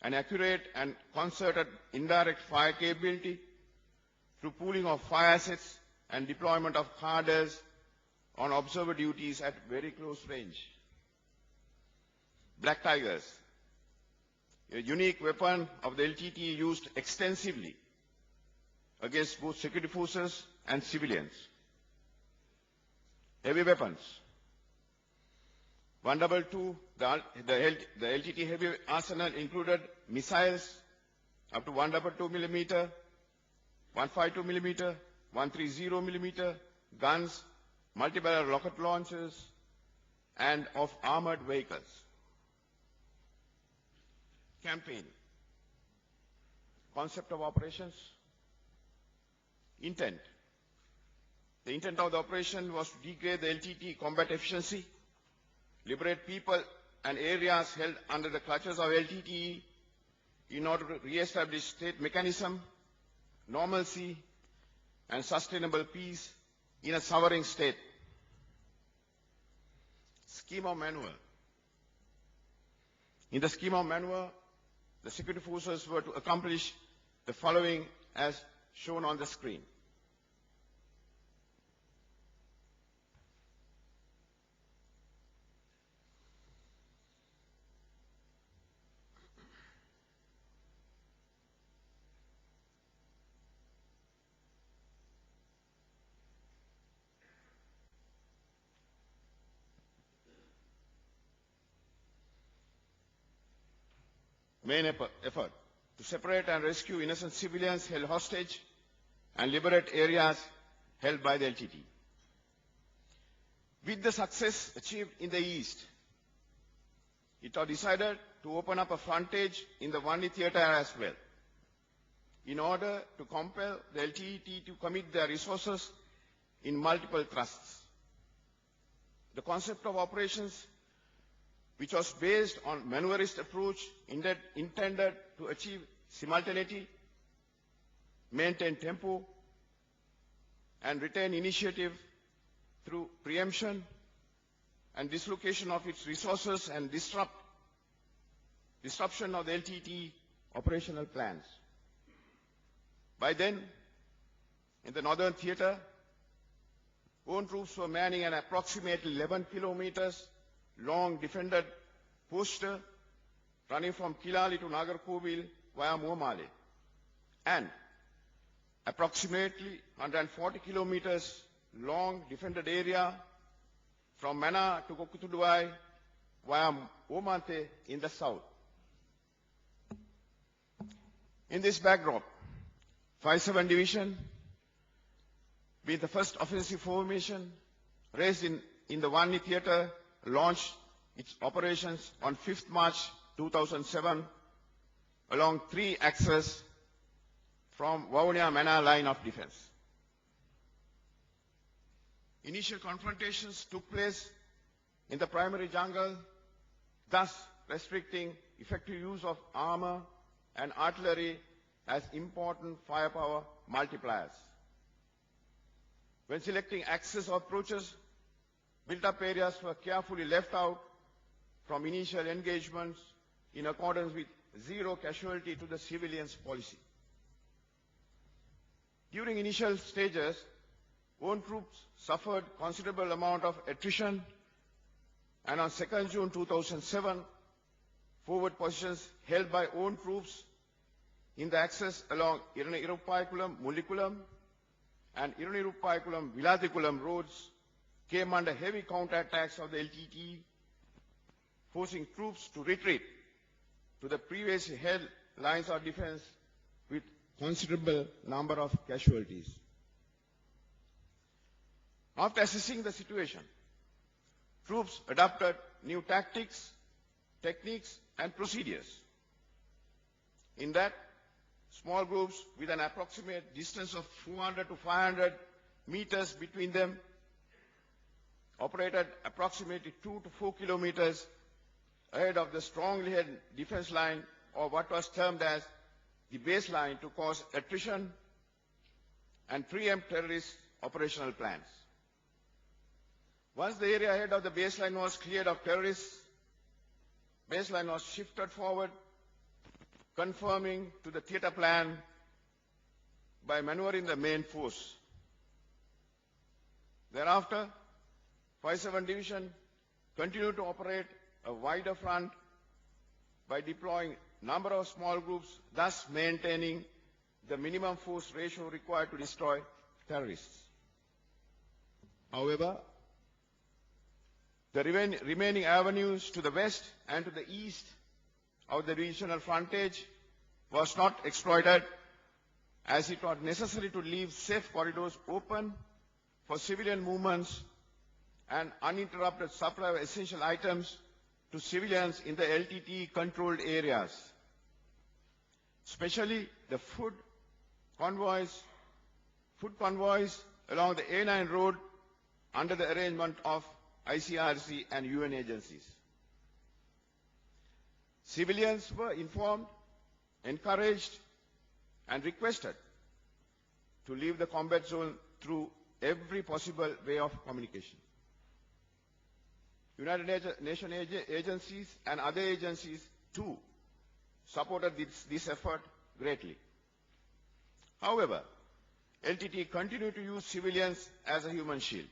an accurate and concerted indirect fire capability through pooling of fire assets and deployment of cadres on observer duties at very close range. Black Tigers, a unique weapon of the LTTE used extensively against both security forces and civilians. Heavy weapons. 122, the LTTE heavy arsenal included missiles up to 122 millimeter, 152 millimeter, 130 millimeter, guns, multi-barrel rocket launchers, and of armored vehicles. Campaign. Concept of operations. Intent. The intent of the operation was to degrade the LTTE combat efficiency, liberate people and areas held under the clutches of LTTE in order to re-establish state mechanism, normalcy, and sustainable peace in a sovereign state. Scheme of maneuver. In the scheme of maneuver, the security forces were to accomplish the following as shown on the screen. Main effort to separate and rescue innocent civilians held hostage and liberate areas held by the LTTE. With the success achieved in the East, it was decided to open up a frontage in the Wani theatre as well, in order to compel the LTTE to commit their resources in multiple thrusts. The concept of operations, which was based on maneuverist approach intended to achieve simultaneity, maintain tempo, and retain initiative through preemption and dislocation of its resources and disruption of the LTTE operational plans. By then, in the Northern Theatre, own troops were manning an approximately 11 kilometers long defended poster running from Kilali to Nagarkoil via Muamale, and approximately 140 kilometers long defended area from Mana to Kokutuduai via Omante in the south. In this backdrop, 5-7 Division, with the first offensive formation raised in the Wani theatre, launched its operations on 5th March 2007 along 3 axes from Vavuniya-Mana line of defense. Initial confrontations took place in the primary jungle, thus restricting effective use of armor and artillery as important firepower multipliers. When selecting axes of approaches, built-up areas were carefully left out from initial engagements in accordance with zero casualty to the civilians policy. During initial stages, own troops suffered considerable amount of attrition, and on 2nd June 2007, forward positions held by own troops in the axis along Iruniruppaikulam-Mullikulam and Iruniruppaikulam-Vilatikulam roads came under heavy counterattacks of the LTTE, forcing troops to retreat to the previously held lines of defense with considerable number of casualties. After assessing the situation, troops adopted new tactics, techniques, and procedures. In that, small groups with an approximate distance of 400 to 500 meters between them operated approximately 2 to 4 kilometers ahead of the strongly held defense line, or what was termed as the baseline, to cause attrition and preempt terrorist operational plans. Once the area ahead of the baseline was cleared of terrorists, baseline was shifted forward conforming to the theatre plan by maneuvering the main force. Thereafter, 5-7 Division continued to operate a wider front by deploying number of small groups, thus maintaining the minimum force ratio required to destroy terrorists. However, the remaining avenues to the west and to the east of the regional frontage was not exploited, as it was necessary to leave safe corridors open for civilian movements and uninterrupted supply of essential items to civilians in the LTTE controlled areas, especially the food convoys along the A9 road under the arrangement of ICRC and UN agencies. Civilians were informed, encouraged, and requested to leave the combat zone through every possible way of communication. United Nations agencies and other agencies too supported this effort greatly. However, LTT continued to use civilians as a human shield,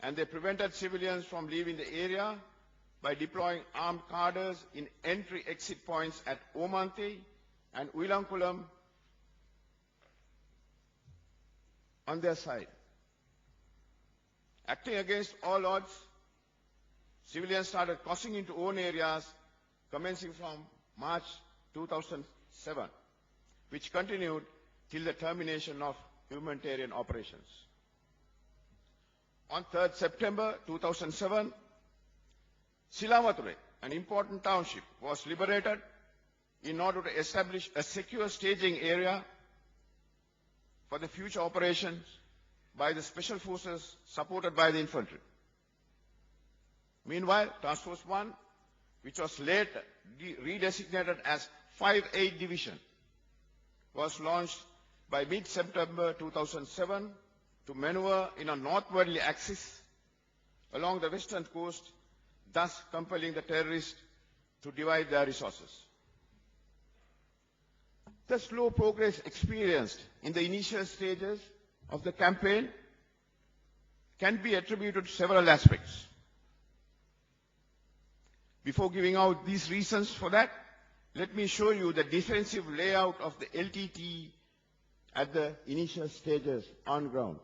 and they prevented civilians from leaving the area by deploying armed cadres in entry-exit points at Omante and Uilankulam on their side. Acting against all odds, civilians started crossing into own areas commencing from March 2007, which continued till the termination of humanitarian operations. On 3rd September 2007, Silamature, an important township, was liberated in order to establish a secure staging area for the future operations by the special forces supported by the infantry. Meanwhile, Task Force 1, which was later redesignated as 5-8 Division, was launched by mid-September 2007 to maneuver in a northwardly axis along the western coast, thus compelling the terrorists to divide their resources. The slow progress experienced in the initial stages of the campaign can be attributed to several aspects. Before giving out these reasons for that, let me show you the defensive layout of the LTT at the initial stages on ground.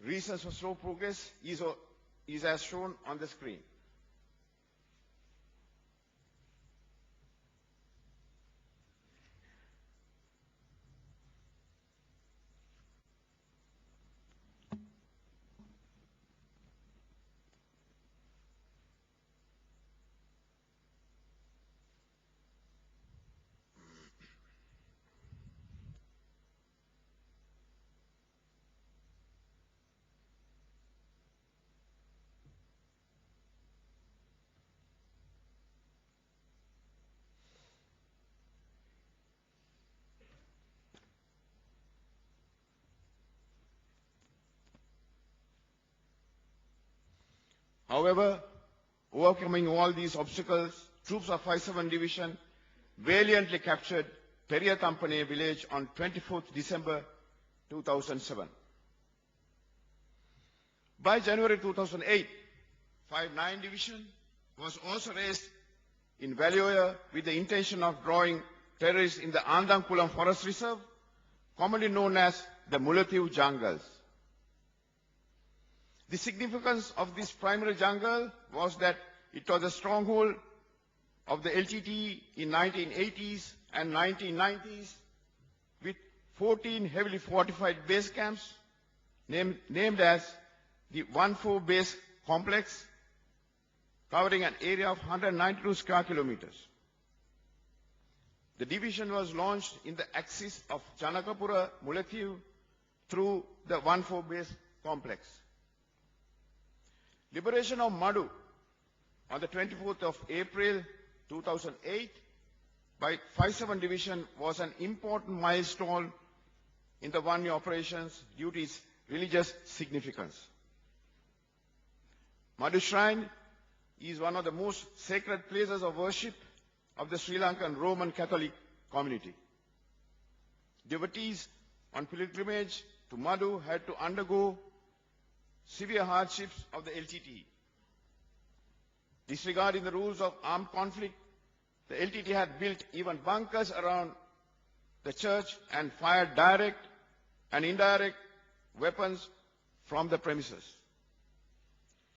Reasons for slow progress is as shown on the screen. However, overcoming all these obstacles, troops of 5-7 Division valiantly captured Periyathampane village on 24th December 2007. By January 2008, 5-9 Division was also raised in Valioya with the intention of drawing terrorists in the Andankulam Forest Reserve, commonly known as the Mullaitivu jungles. The significance of this primary jungle was that it was a stronghold of the LTTE in 1980s and 1990s with 14 heavily fortified base camps named as the 1-4 base complex, covering an area of 192 square kilometers. The division was launched in the axis of Janakapura, Mullaitivu through the 1-4 base complex. Liberation of Madu on the 24th of April 2008 by 5-7 Division was an important milestone in the Wani operations due to its religious significance. Madhu Shrine is one of the most sacred places of worship of the Sri Lankan Roman Catholic community. Devotees on pilgrimage to Madhu had to undergo severe hardships of the LTTE. Disregarding the rules of armed conflict, the LTTE had built even bunkers around the church and fired direct and indirect weapons from the premises.